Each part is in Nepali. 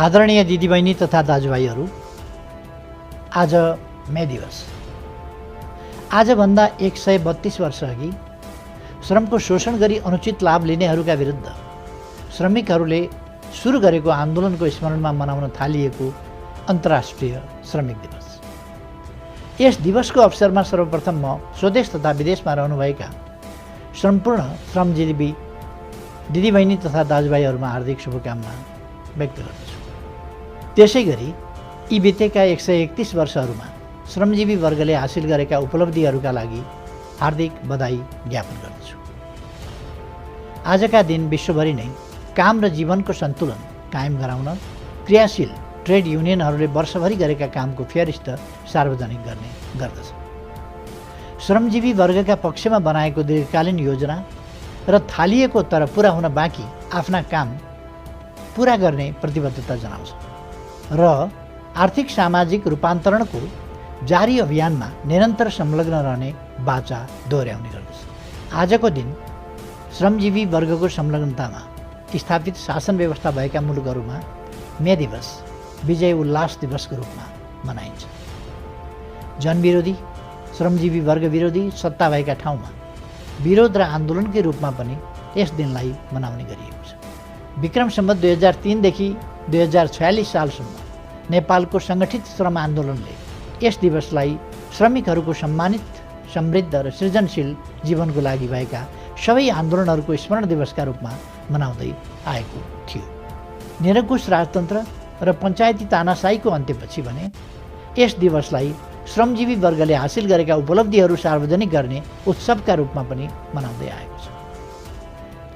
आदरणीय दिदीबहिनी तथा दाजुभाइहरू, आज मे दिवस। आजभन्दा 132 वर्ष अघि श्रमको शोषण गरी अनुचित लाभ लिनेहरूका विरुद्ध श्रमिकहरूले सुरु गरेको आन्दोलनको स्मरणमा मनाउन थालिएको अन्तर्राष्ट्रिय श्रमिक दिवस। यस दिवसको अवसरमा सर्वप्रथम म स्वदेश तथा विदेशमा रहनुभएका सम्पूर्ण श्रमजीवी दिदीबहिनी तथा दाजुभाइहरूमा हार्दिक शुभकामना व्यक्त गर्दछु। त्यसै गरी यी बितेका 131 वर्षहरूमा श्रमजीवी वर्गले हासिल गरेका उपलब्धिहरूका लागि हार्दिक बधाई ज्ञापन गर्दछु। आजका दिन विश्वभरि नै काम र जीवनको सन्तुलन कायम गराउन क्रियाशील ट्रेड युनियनहरूले वर्षभरि गरेका कामको फेरिस्त सार्वजनिक गर्ने गर्दछ। श्रमजीवी वर्गका पक्षमा बनाएको दीर्घकालीन योजना र थालिएको तर पुरा हुन बाँकी आफ्ना काम पुरा गर्ने प्रतिबद्धता जनाउँछ र आर्थिक सामाजिक रूपान्तरणको जारी अभियानमा निरन्तर संलग्न रहने बाचा दोहोर्याउने गर्दछ। आजको दिन श्रमजीवी वर्गको संलग्नतामा स्थापित शासन व्यवस्था भएका मुलुकहरूमा मे दिवस विजय उल्लास दिवसको रूपमा मनाइन्छ। जनविरोधी, श्रमजीवी वर्ग विरोधी सत्ता भएका ठाउँमा विरोध र आन्दोलनकै रूपमा पनि यस दिनलाई मनाउने गरिएको छ। विक्रम सम्वत 2003 देखि 2046 सालसम्म नेपालको सङ्गठित श्रम आन्दोलनले यस दिवसलाई श्रमिकहरूको सम्मानित, समृद्ध र सृजनशील जीवनको लागि भएका सबै आन्दोलनहरूको स्मरण दिवसका रूपमा मनाउँदै आएको थियो। निरङ्कुश राजतन्त्र र पञ्चायती तानाशाहीको अन्त्यपछि भने यस दिवसलाई श्रमजीवी वर्गले हासिल गरेका उपलब्धिहरू सार्वजनिक गर्ने उत्सवका रूपमा पनि मनाउँदै आएको छ।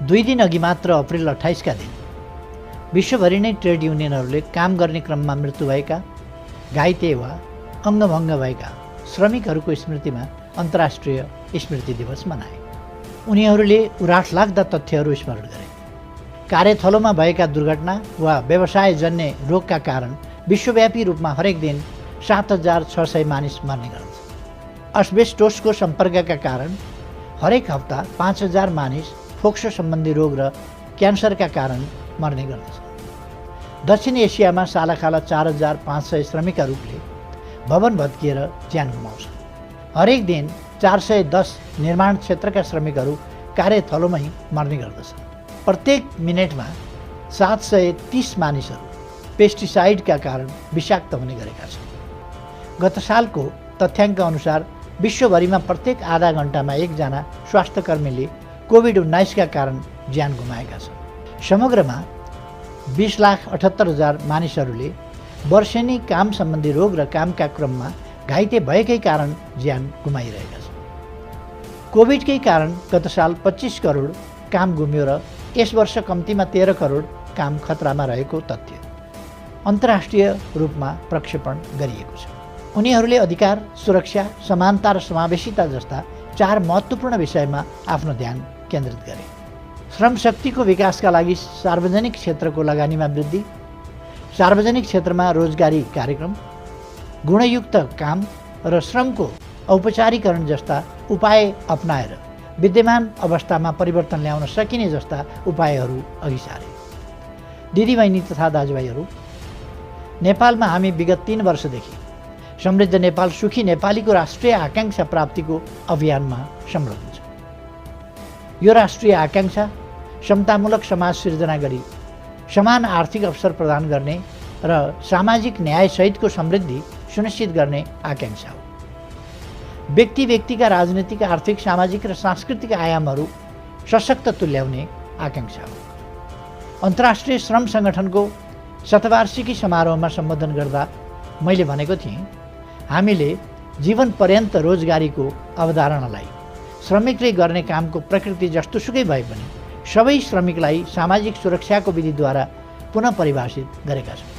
2 दिन अघि मात्र अप्रिल 28 का दिन विश्वभरि नै ट्रेड युनियनहरूले काम गर्ने क्रममा मृत्यु भएका, घाइते वा अङ्गभङ्ग भएका श्रमिकहरूको स्मृतिमा अन्तर्राष्ट्रिय स्मृति दिवस मनाए। उनीहरूले उराठलाग्दा तथ्यहरू स्मरण गरे। कार्यथलोमा भएका दुर्घटना वा व्यवसायजन्य रोगका कारण विश्वव्यापी रूपमा हरेक दिन 7600 मानिस मर्ने गर्दछ। अस्बेस्टोसको सम्पर्कका कारण हरेक हप्ता 5000 मानिस फोक्सो सम्बन्धी रोग र क्यान्सरका कारण मर्ने गर्दछ। दक्षिण एसियामा सालाखाला 4500 श्रमिकहरूले भवन भत्किएर ज्यान गुमाउँछ। हरेक दिन 410 निर्माण क्षेत्रका श्रमिकहरू कार्यथलोमै मर्ने गर्दछ। प्रत्येक मिनेटमा 730 मानिसहरू पेस्टिसाइडका कारण विषाक्त हुने गरेका छन्। गत सालको तथ्याङ्क अनुसार विश्वभरिमा प्रत्येक आधा घण्टामा एकजना स्वास्थ्यकर्मीले कोभिड-19 का कारण ज्यान गुमाएका छन्। समग्रमा 20,78,000 मानिसहरूले वर्षेनी काम सम्बन्धी रोग र कामका क्रममा घाइते भएकै कारण ज्यान गुमाइरहेका छन्। कोभिडकै कारण गत साल 25 करोड काम गुम्यो र यस वर्ष कम्तीमा 13 करोड काम खतरामा रहेको तथ्य अन्तर्राष्ट्रिय रूपमा प्रक्षेपण गरिएको छ। उनीहरूले अधिकार, सुरक्षा, समानता र समावेशिता जस्ता 4 महत्त्वपूर्ण विषयमा आफ्नो ध्यान केन्द्रित गरे। श्रम शक्तिको विकासका लागि सार्वजनिक क्षेत्रको लगानीमा वृद्धि, सार्वजनिक क्षेत्रमा रोजगारी कार्यक्रम, गुणयुक्त काम र श्रमको औपचारीकरण जस्ता उपाय अपनाएर विद्यमान अवस्थामा परिवर्तन ल्याउन सकिने जस्ता उपायहरू अघि सारे। दिदीबहिनी तथा दाजुभाइहरू, नेपालमा हामी विगत 3 वर्षदेखि समृद्ध नेपाल, सुखी नेपालीको राष्ट्रिय आकाङ्क्षा प्राप्तिको अभियानमा संलग्न छ। यो राष्ट्रिय आकाङ्क्षा समतामूलक समाज सिर्जना गरी समान आर्थिक अवसर प्रदान गर्ने र सामाजिक न्यायसहितको समृद्धि सुनिश्चित गर्ने आकाङ्क्षा हो। व्यक्तिका राजनीतिक, आर्थिक, सामाजिक र सांस्कृतिक आयामहरू सशक्त तुल्याउने आकाङ्क्षा हो। अन्तर्राष्ट्रिय श्रम सङ्गठनको शतवार्षिकी समारोहमा सम्बोधन गर्दा मैले भनेको थिएँ, हामीले जीवन पर्यन्त रोजगारीको अवधारणालाई श्रमिकले गर्ने कामको प्रकृति जस्तोसुकै भए पनि सबै श्रमिकलाई सामाजिक सुरक्षाको विधिद्वारा पुनः परिभाषित गरेका छौँ।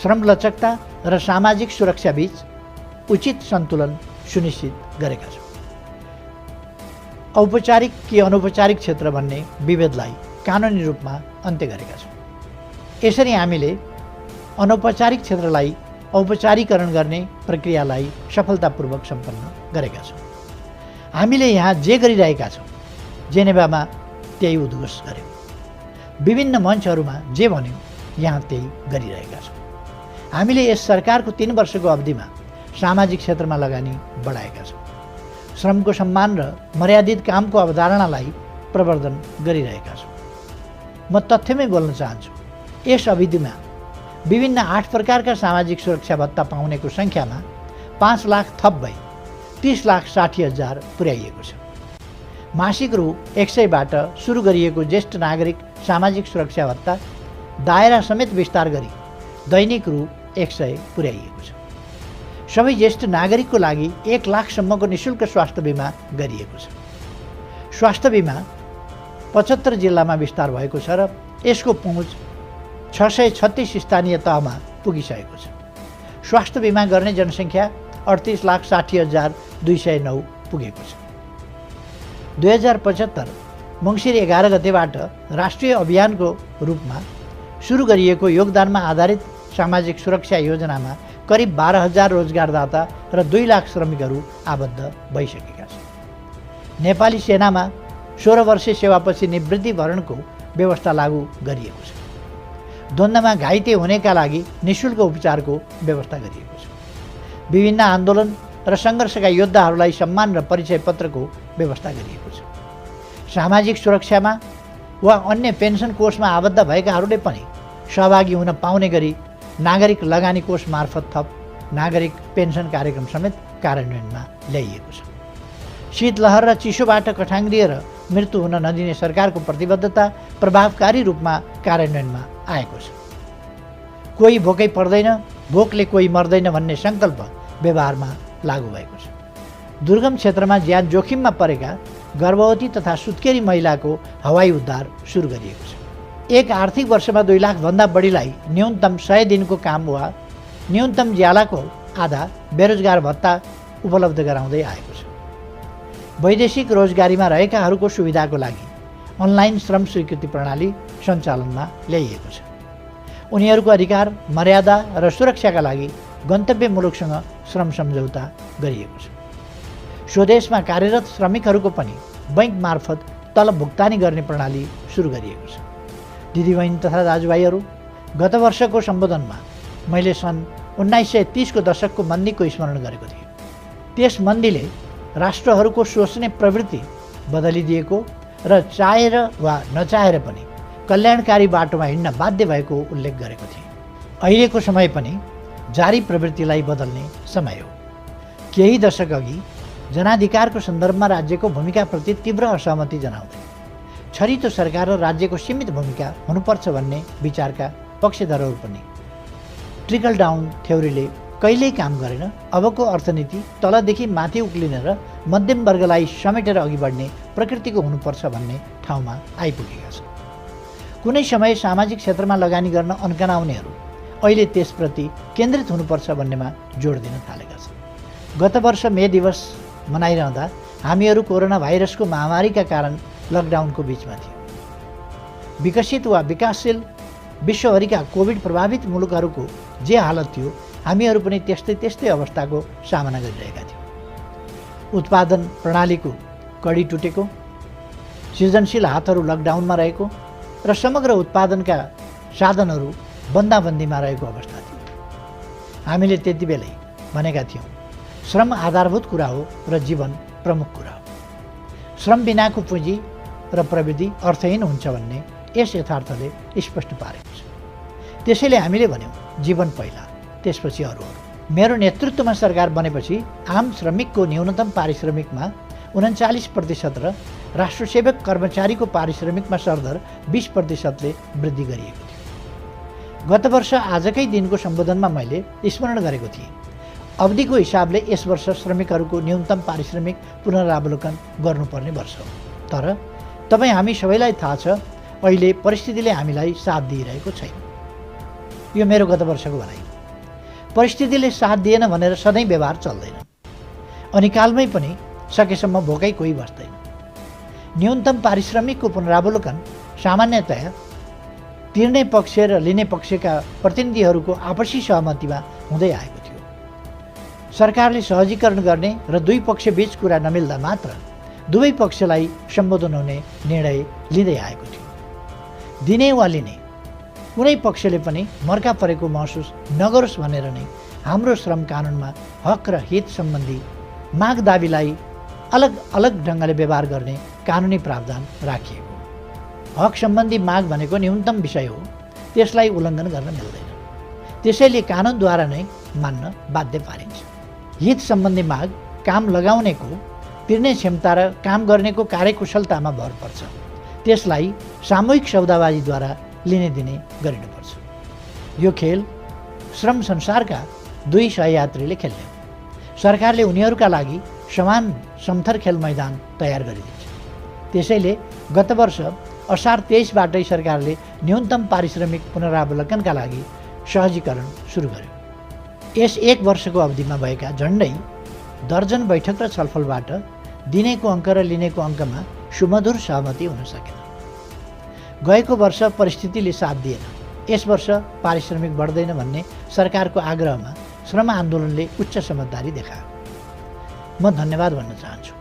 श्रम लचकता र सामाजिक सुरक्षाबीच उचित सन्तुलन सुनिश्चित गरेका छौँ। औपचारिक कि अनौपचारिक क्षेत्र भन्ने विभेदलाई कानुनी रूपमा अन्त्य गरेका छौँ। यसरी हामीले अनौपचारिक क्षेत्रलाई औपचारीकरण गर्ने प्रक्रियालाई सफलतापूर्वक सम्पन्न गरेका छौँ। हामीले यहाँ जे गरिरहेका छौँ, जेनेभामा त्यही उद्घोष गर्यौँ। विभिन्न मञ्चहरूमा जे भन्यौँ यहाँ त्यही गरिरहेका छौँ। हामीले यस सरकारको 3 वर्षको अवधिमा सामाजिक क्षेत्रमा लगानी बढाएका छौँ। श्रमको सम्मान र मर्यादित कामको अवधारणालाई प्रवर्धन गरिरहेका छौँ। म तथ्यमै बोल्न चाहन्छु, यस अवधिमा विभिन्न 8 प्रकारका सामाजिक सुरक्षा भत्ता पाउनेको सङ्ख्यामा 5 लाख थप भई 30,60,000 पुर्याइएको छ। मासिक रु 100बाट सुरु गरिएको ज्येष्ठ नागरिक सामाजिक सुरक्षा भत्ता दायरा समेत विस्तार गरी दैनिक रु 100 पुर्याइएको छ। सबै ज्येष्ठ नागरिकको लागि 1 लाखसम्मको निःशुल्क स्वास्थ्य बिमा गरिएको छ। स्वास्थ्य बिमा 75 जिल्लामा विस्तार भएको छ र यसको पहुँच 636 स्थानीय तहमा पुगिसकेको छ। स्वास्थ्य बिमा गर्ने जनसङ्ख्या 38,60,209 पुगेको छ। 2075 मङ्सिर 11 गतेबाट राष्ट्रिय अभियानको रूपमा सुरु गरिएको योगदानमा आधारित सामाजिक सुरक्षा योजनामा करिब 12,000 रोजगारदाता र 2 लाख श्रमिकहरू आबद्ध भइसकेका छन्। नेपाली सेनामा 16 वर्षे सेवापछि निवृत्ति भरणको व्यवस्था लागू गरिएको छ। द्वन्द्वमा घाइते हुनेका लागि निःशुल्क उपचारको व्यवस्था गरिएको छ। विभिन्न आन्दोलन र सङ्घर्षका योद्धाहरूलाई सम्मान र परिचय पत्रको व्यवस्था गरिएको छ। सामाजिक सुरक्षामा वा अन्य पेन्सन कोषमा आबद्ध भएकाहरूले पनि सहभागी हुन पाउने गरी नागरिक लगानी कोष मार्फत थप नागरिक पेन्सन कार्यक्रम समेत कार्यान्वयनमा ल्याइएको छ। शीतलहर र चिसोबाट कठाङ्ग्रिएर मृत्यु हुन नदिने सरकारको प्रतिबद्धता प्रभावकारी रूपमा कार्यान्वयनमा आएको छ। कोही भोकै पर्दैन, भोकले कोही मर्दैन भन्ने सङ्कल्प व्यवहारमा लागू भएको छ। दुर्गम क्षेत्रमा ज्यान जोखिममा परेका गर्भवती तथा सुत्केरी महिलाको हवाई उद्धार सुरु गरिएको छ। एक आर्थिक वर्षमा 2 लाखभन्दा बढीलाई न्यूनतम 100 दिनको काम वा न्यूनतम ज्यालाको आधा बेरोजगार भत्ता उपलब्ध गराउँदै आएको छ। वैदेशिक रोजगारीमा रहेकाहरूको सुविधाको लागि अनलाइन श्रम स्वीकृति प्रणाली सञ्चालनमा ल्याइएको छ। उनीहरूको अधिकार, मर्यादा र सुरक्षाका लागि गन्तव्य मुलुकसँग श्रम सम्झौता गरिएको छ। स्वदेशमा कार्यरत श्रमिकहरूको पनि बैंक मार्फत तलब भुक्तानी गर्ने प्रणाली सुरु गरिएको छ। दिदीबहिनी तथा दाजुभाइहरू, गत वर्षको सम्बोधनमा मैले सन् 1930 को दशकको मन्दीको स्मरण गरेको थिएँ। त्यस मन्दीले राष्ट्रहरूको सोच्ने प्रवृत्ति बदलिदिएको र चाहेर वा नचाहेर पनि कल्याणकारी बाटोमा हिँड्न बाध्य भएको उल्लेख गरेको थिएँ। अहिलेको समय पनि जारी प्रवृत्तिलाई बदल्ने समय हो। केही दशक अघि जनाधिकारको सन्दर्भमा राज्यको भूमिकाप्रति तीव्र असहमति जनाउँदै छरितो सरकार र राज्यको सीमित भूमिका हुनुपर्छ भन्ने विचारका पक्षधरहरू पनि ट्रिकल डाउन थ्योरीले कहिल्यै काम गरेन। अबको अर्थनीति तलदेखि माथि उक्लिने र मध्यम वर्गलाई समेटेर अघि बढ्ने प्रकृतिको हुनुपर्छ भन्ने ठाउँमा आइपुगेका छन्। कुनै समय सामाजिक क्षेत्रमा लगानी गर्न अन्कनाउनेहरू अहिले त्यसप्रति केन्द्रित हुनुपर्छ भन्नेमा जोड दिन थालेका छन्। गत वर्ष मे दिवस मनाइरहँदा हामीहरू कोरोना भाइरसको महामारीका कारण लकडाउनको बिचमा थियौँ। विकसित वा विकासशील विश्वभरिका कोभिड प्रभावित मुलुकहरूको जे हालत थियो, हामीहरू पनि त्यस्तै अवस्थाको सामना गरिरहेका थियौँ। उत्पादन प्रणालीको कडी टुटेको, सृजनशील हातहरू लकडाउनमा रहेको र समग्र उत्पादनका साधनहरू बन्दाबन्दीमा रहेको अवस्था थियो। हामीले त्यति बेलै भनेका थियौँ, श्रम आधारभूत कुरा हो र जीवन प्रमुख कुरा हो। श्रम बिनाको पुँजी र प्रविधि अर्थहीन हुन्छ भन्ने यस यथार्थले स्पष्ट पारेको छ। त्यसैले हामीले भन्यौँ, जीवन पहिला, त्यसपछि अरू। मेरो नेतृत्वमा सरकार बनेपछि आम श्रमिकको न्यूनतम पारिश्रमिकमा 39% र राष्ट्रसेवक कर्मचारीको पारिश्रमिकमा सरदर 20%ले वृद्धि गरिएको थियो। गत वर्ष आजकै दिनको सम्बोधनमा मैले स्मरण गरेको थिएँ, अवधिको हिसाबले यस वर्ष श्रमिकहरूको न्यूनतम पारिश्रमिक पुनरावलोकन गर्नुपर्ने वर्ष हो। तर तपाईँ हामी सबैलाई थाहा छ, अहिले परिस्थितिले हामीलाई साथ दिइरहेको छैन। यो मेरो गत वर्षको भनाइ। परिस्थितिले साथ दिएन भनेर सधैँ व्यवहार चल्दैन। अनिकालमै पनि सकेसम्म भोकै कोही बस्दैन। न्यूनतम पारिश्रमिकको पुनरावलोकन सामान्यतया तिर्ने पक्ष र लिने पक्षका प्रतिनिधिहरूको आपसी सहमतिमा हुँदै आएको थियो। सरकारले सहजीकरण गर्ने र दुई पक्ष बीच कुरा नमिल्दा मात्र दुवै पक्षलाई सम्बोधन हुने निर्णय लिँदै आएको थियो। दिने वा लिने कुनै पक्षले पनि मर्का परेको महसुस नगरोस् भनेर नै हाम्रो श्रम कानुनमा हक र हित सम्बन्धी माग दाबीलाई अलग अलग ढङ्गले व्यवहार गर्ने कानुनी प्रावधान राखिएको। हक सम्बन्धी माग भनेको न्यूनतम विषय हो, त्यसलाई उल्लङ्घन गर्न मिल्दैन। त्यसैले कानुनद्वारा नै मान्न बाध्य पारिन्छ। हित सम्बन्धी माग काम लगाउनेको तिर्ने क्षमता र काम गर्नेको कार्यकुशलतामा भर पर्छ। त्यसलाई सामूहिक सौदाबाजीद्वारा लिने दिने गरिनुपर्छ। यो खेल श्रम संसारका दुई सहयात्रीले खेल्ने हो। सरकारले उनीहरूका लागि समान समथर खेल मैदान तयार गरिदिन्छ। त्यसैले गत वर्ष असार 23बाटै सरकारले न्यूनतम पारिश्रमिक पुनरावलोकनका लागि सहजीकरण सुरु गर्यो। यस एक वर्षको अवधिमा भएका झन्डै दर्जन बैठक र छलफलबाट दिनेको अङ्क र लिनेको अङ्कमा सुमधुर सहमति हुन सकेन। गएको वर्ष परिस्थितिले साथ दिएन। यस वर्ष पारिश्रमिक बढ्दैन भन्ने सरकारको आग्रहमा श्रम आन्दोलनले उच्च समझदारी देखायो। म धन्यवाद भन्न चाहन्छु।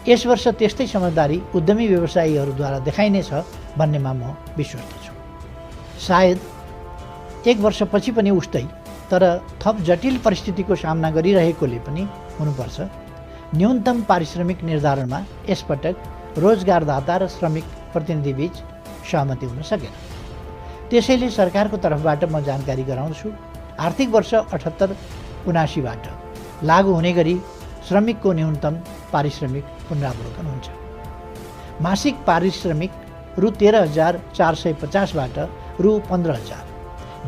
यस वर्ष त्यस्तै समझदारी उद्यमी व्यवसायीहरूद्वारा देखाइनेछ भन्नेमा म विश्वस्त छु। सायद एक वर्षपछि पनि उस्तै, तर थप जटिल परिस्थितिको सामना गरिरहेकोले पनि हुनुपर्छ। न्यूनतम पारिश्रमिक निर्धारणमा यसपटक रोजगारदाता र श्रमिक प्रतिनिधिबीच सहमति हुन सकेन। त्यसैले सरकारको तर्फबाट म जानकारी गराउँछु, आर्थिक वर्ष 78-79बाट लागू हुने गरी श्रमिकको न्यूनतम पारिश्रमिक पुनरावलोकन हुन्छ। मासिक पारिश्रमिक रु 13,450बाट रु 15,000,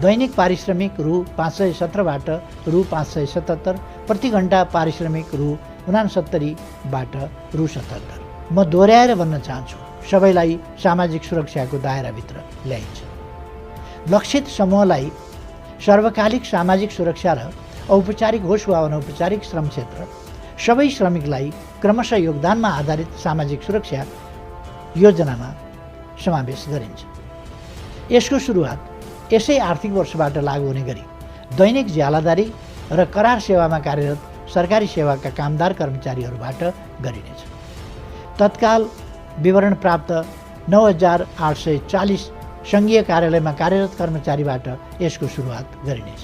दैनिक पारिश्रमिक रु 517बाट रु 577, प्रति घण्टा पारिश्रमिक रु 69बाट रु 77। म दोहोऱ्याएर भन्न चाहन्छु, सबैलाई सामाजिक सुरक्षाको दायराभित्र ल्याइन्छ। लक्षित समूहलाई सर्वकालिक सामाजिक सुरक्षा र औपचारिक होस् वा अनौपचारिक श्रम क्षेत्र सबै श्रमिकलाई क्रमशः योगदानमा आधारित सामाजिक सुरक्षा योजनामा समावेश गरिन्छ। यसको सुरुवात यसै आर्थिक वर्षबाट लागू हुने गरी दैनिक ज्यालादारी र करार सेवामा कार्यरत सरकारी सेवाका कामदार कर्मचारीहरूबाट गरिनेछ। तत्काल विवरण प्राप्त 9,840 सङ्घीय कार्यालयमा कार्यरत कर्मचारीबाट यसको सुरुवात गरिनेछ।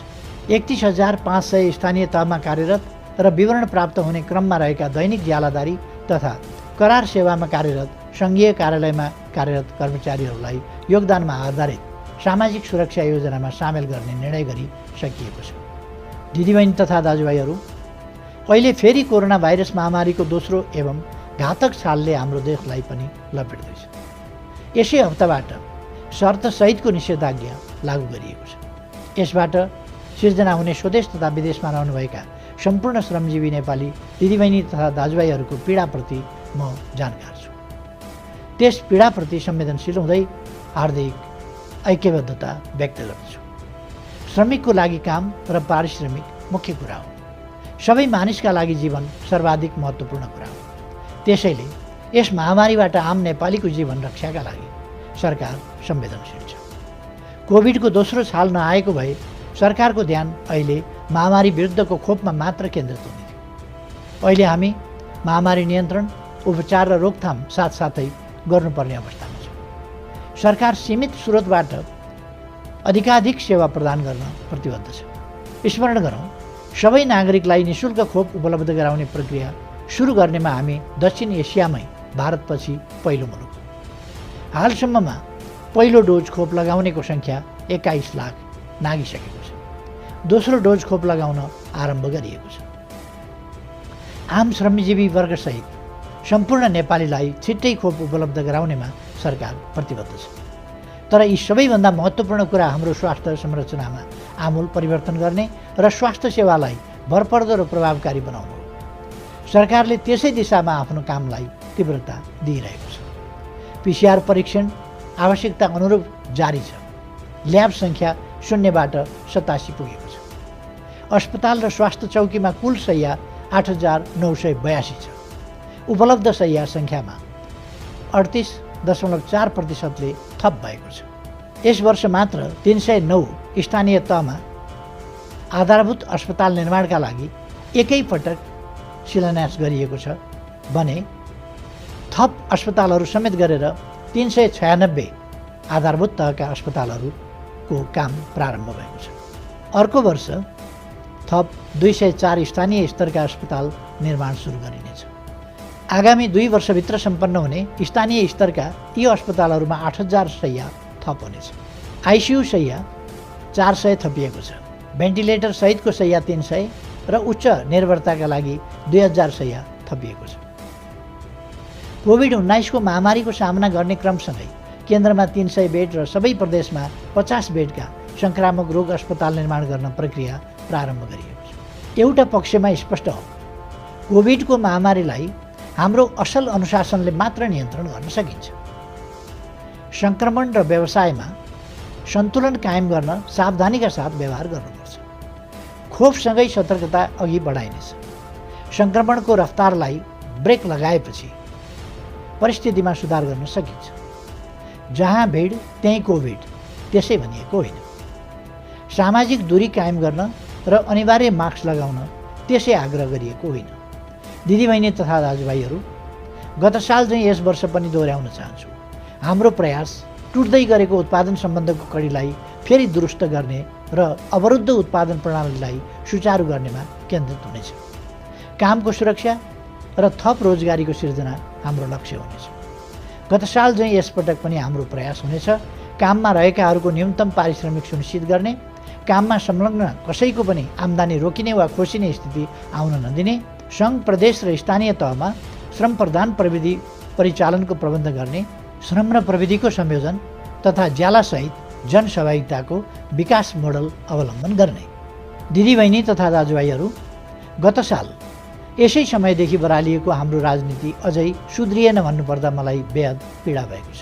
31,500 स्थानीय तहमा कार्यरत र विवरण प्राप्त हुने क्रममा रहेका दैनिक ज्यालादारी तथा करार सेवामा कार्यरत सङ्घीय कार्यालयमा कार्यरत कर्मचारीहरूलाई योगदानमा आधारित सामाजिक सुरक्षा योजनामा सामेल गर्ने निर्णय गरी सकिएको छ। दिदीबहिनी तथा दाजुभाइहरू, अहिले फेरि कोरोना भाइरस महामारीको दोस्रो एवं घातक छालले हाम्रो देशलाई पनि लपेट्दैछ। यसै हप्ताबाट शर्तसहितको निषेधाज्ञा लागू गरिएको छ। यसबाट सिर्जना हुने स्वदेश तथा विदेशमा रहनुभएका सम्पूर्ण श्रमजीवी नेपाली दिदीबहिनी तथा दाजुभाइहरूको पीडाप्रति म जानकार छु। त्यस पीडाप्रति संवेदनशील हुँदै हार्दिक ऐक्यबद्धता व्यक्त गर्दछु। श्रमिकको लागि काम र पारिश्रमिक मुख्य कुरा हो। सबै मानिसका लागि जीवन सर्वाधिक महत्त्वपूर्ण कुरा हो। त्यसैले यस महामारीबाट आम नेपालीको जीवन रक्षाका लागि सरकार संवेदनशील छ। कोभिडको दोस्रो छाल नआएको भए सरकारको ध्यान अहिले महामारी विरुद्धको खोपमा मात्र केन्द्रित हुने थियो। अहिले हामी महामारी नियन्त्रण, उपचार र रोकथाम साथसाथै गर्नुपर्ने अवस्थामा छ। सरकार सीमित स्रोतबाट अधिकाधिक सेवा प्रदान गर्न प्रतिबद्ध छ। स्मरण गरौँ, सबै नागरिकलाई निःशुल्क खोप उपलब्ध गराउने प्रक्रिया सुरु गर्नेमा हामी दक्षिण एसियामै भारतपछि पहिलो मुलुक हो। हालसम्ममा पहिलो डोज खोप लगाउनेको सङ्ख्या 21 लाख नागिसकेको छ। दोस्रो डोज खोप लगाउन आरम्भ गरिएको छ। आम श्रमजीवी वर्गसहित सम्पूर्ण नेपालीलाई छिट्टै खोप उपलब्ध गराउनेमा सरकार प्रतिबद्ध छ। तर यी सबैभन्दा महत्त्वपूर्ण कुरा हाम्रो स्वास्थ्य संरचनामा आमूल परिवर्तन गर्ने र स्वास्थ्य सेवालाई भरपर्दो र प्रभावकारी बनाउनु हो। सरकारले त्यसै दिशामा आफ्नो कामलाई तीव्रता दिइरहेको छ। PCR परीक्षण आवश्यकता अनुरूप जारी छ। ल्याब सङ्ख्या 0बाट 87 पुगेको छ। अस्पताल र स्वास्थ्य चौकीमा कुल शैय्या 8,982 छ। उपलब्ध शैय्या सङ्ख्यामा 38.4% थप भएको छ। यस वर्ष मात्र 309 स्थानीय तहमा आधारभूत अस्पताल निर्माणका लागि एकैपटक शिलान्यास गरिएको छ भने थप अस्पतालहरू समेत गरेर 396 आधारभूत तहका अस्पतालहरूको को काम प्रारम्भ भएको छ। अर्को वर्ष थप 204 स्थानीय स्तरका अस्पताल निर्माण सुरु गरिनेछ। आगामी 2 वर्षभित्र सम्पन्न हुने स्थानीय स्तरका यी अस्पतालहरूमा 8000 शैय्या थप हुनेछ। आइसियु शैय्या 400 थपिएको छ। भेन्टिलेटर सहितको शैय्या 300 र उच्च निर्भरताका लागि 2000 शैय्या थपिएको छ। कोभिड-19 को महामारीको सामना गर्ने क्रमसँगै केन्द्रमा 300 बेड र सबै प्रदेशमा 50 बेडका संक्रामक रोग अस्पताल निर्माण गर्न प्रक्रिया प्रारम्भ गरिएको छ। एउटा पक्षमा स्पष्ट हो, कोभिडको महामारीलाई हाम्रो असल अनुशासनले मात्र नियन्त्रण गर्न सकिन्छ। संक्रमण र व्यवसायमा सन्तुलन कायम गर्न सावधानीका साथ व्यवहार गर्नुपर्छ। खोपसँगै सतर्कता अघि बढाइनेछ। संक्रमणको रफ्तारलाई ब्रेक लगाएपछि परिस्थितिमा सुधार गर्न सकिन्छ। जहाँ भिड त्यही कोभिड त्यसै भनिएको होइन। सामाजिक दूरी कायम गर्न र अनिवार्य मास्क लगाउन त्यसै आग्रह गरिएको होइन। दिदीबहिनी तथा दाजुभाइहरू, गत साल चाहिँ यस वर्ष पनि दोहोऱ्याउन चाहन्छु, हाम्रो प्रयास टुट्दै गरेको उत्पादन सम्बन्धको कडीलाई फेरि दुरुस्त गर्ने र अवरुद्ध उत्पादन प्रणालीलाई सुचारू गर्नेमा केन्द्रित हुनेछ। कामको सुरक्षा र थप रोजगारीको सिर्जना हाम्रो लक्ष्य हुनेछ। गत साल चाहिँ यसपटक पनि हाम्रो प्रयास हुनेछ काममा रहेकाहरूको न्यूनतम पारिश्रमिक सुनिश्चित गर्ने, काममा संलग्न कसैको पनि आम्दानी रोकिने वा खोसिने स्थिति आउन नदिने, सङ्घ, प्रदेश र स्थानीय तहमा श्रम प्रधान प्रविधि परिचालनको प्रबन्ध गर्ने, श्रम र प्रविधिको संयोजन तथा ज्यालासहित जनसहभागिताको विकास मोडल अवलम्बन गर्ने। दिदीबहिनी तथा दाजुभाइहरू, गत साल यसै समयदेखि बरालिएको हाम्रो राजनीति अझै सुध्रिएन भन्नुपर्दा मलाई बेहद पीडा भएको छ।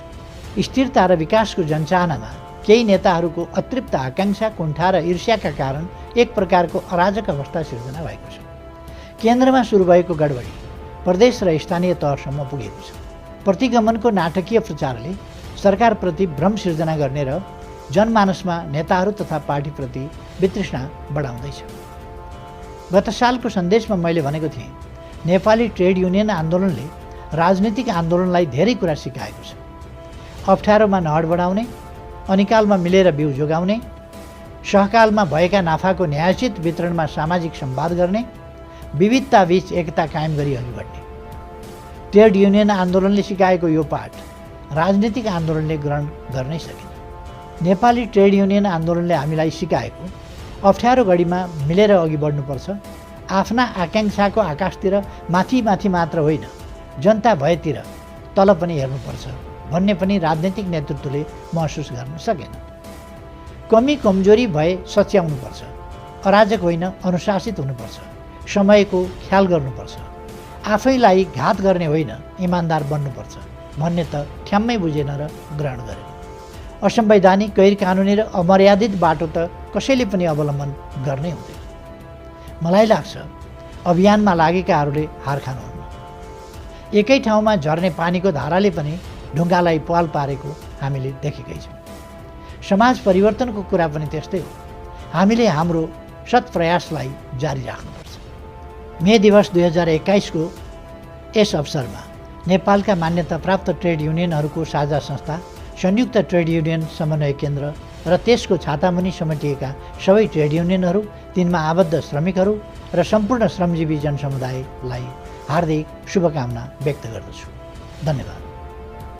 स्थिरता र विकासको जनचाहनामा केही नेताहरूको अतृप्त आकाङ्क्षा, कुण्ठा र ईर्ष्याका कारण एक प्रकारको अराजक अवस्था सिर्जना भएको छ। केन्द्रमा सुरु भएको गडबडी प्रदेश र स्थानीय तहसम्म पुगेको छ। प्रतिगमनको नाटकीय प्रचारले सरकारप्रति भ्रम सिर्जना गर्ने र जनमानसमा नेताहरू तथा पार्टीप्रति वितृष्णा बढाउँदैछ। गत सालको सन्देशमा मैले भनेको थिएँ, नेपाली ट्रेड युनियन आन्दोलनले राजनीतिक आन्दोलनलाई धेरै कुरा सिकाएको छ। अप्ठ्यारोमा नहड बढाउने, अनिकालमा मिलेर बिउ जोगाउने, सहकालमा भएका नाफाको न्यायोचित वितरणमा सामाजिक संवाद गर्ने, विविधताबीच एकता कायम गरी अघि बढ्ने। ट्रेड युनियन आन्दोलनले सिकाएको यो पाठ राजनीतिक आन्दोलनले ग्रहण गर्नै सकेन। नेपाली ट्रेड युनियन आन्दोलनले हामीलाई सिकाएको अप्ठ्यारो घडीमा मिलेर अघि बढ्नुपर्छ, आफ्ना आकाङ्क्षाको आकाशतिर माथि माथि मात्र होइन, जनता भएतिर तल पनि हेर्नुपर्छ भन्ने पनि राजनीतिक नेतृत्वले महसुस गर्न सकेन। कमी कमजोरी भए सच्याउनुपर्छ, अराजक होइन अनुशासित हुनुपर्छ, समयको ख्याल गर्नुपर्छ, आफैलाई घात गर्ने होइन इमान्दार बन्नुपर्छ भन्ने त ठ्याम्मै बुझेन र ग्रहण गरेन। असंवैधानिक, गैर कानुनी र अमर्यादित बाटो त कसैले पनि अवलम्बन गर्नै हुँदैन। मलाई लाग्छ अभियानमा लागेकाहरूले हार खानुहुन्न। एकै ठाउँमा झर्ने पानीको धाराले पनि ढुङ्गालाई पाल पारेको हामीले देखेकै छौँ। समाज परिवर्तनको कुरा पनि त्यस्तै हो। हामीले हाम्रो सत् प्रयासलाई जारी राख्नुपर्छ। मे दिवस 2021 को यस अवसरमा नेपालका मान्यता प्राप्त ट्रेड युनियनहरूको साझा संस्था संयुक्त ट्रेड युनियन समन्वय केन्द्र र त्यसको छातामुनि समेटिएका सबै ट्रेड युनियनहरू, तिनमा आबद्ध श्रमिकहरू र सम्पूर्ण श्रमजीवी जनसमुदायलाई हार्दिक शुभकामना व्यक्त गर्दछु। धन्यवाद।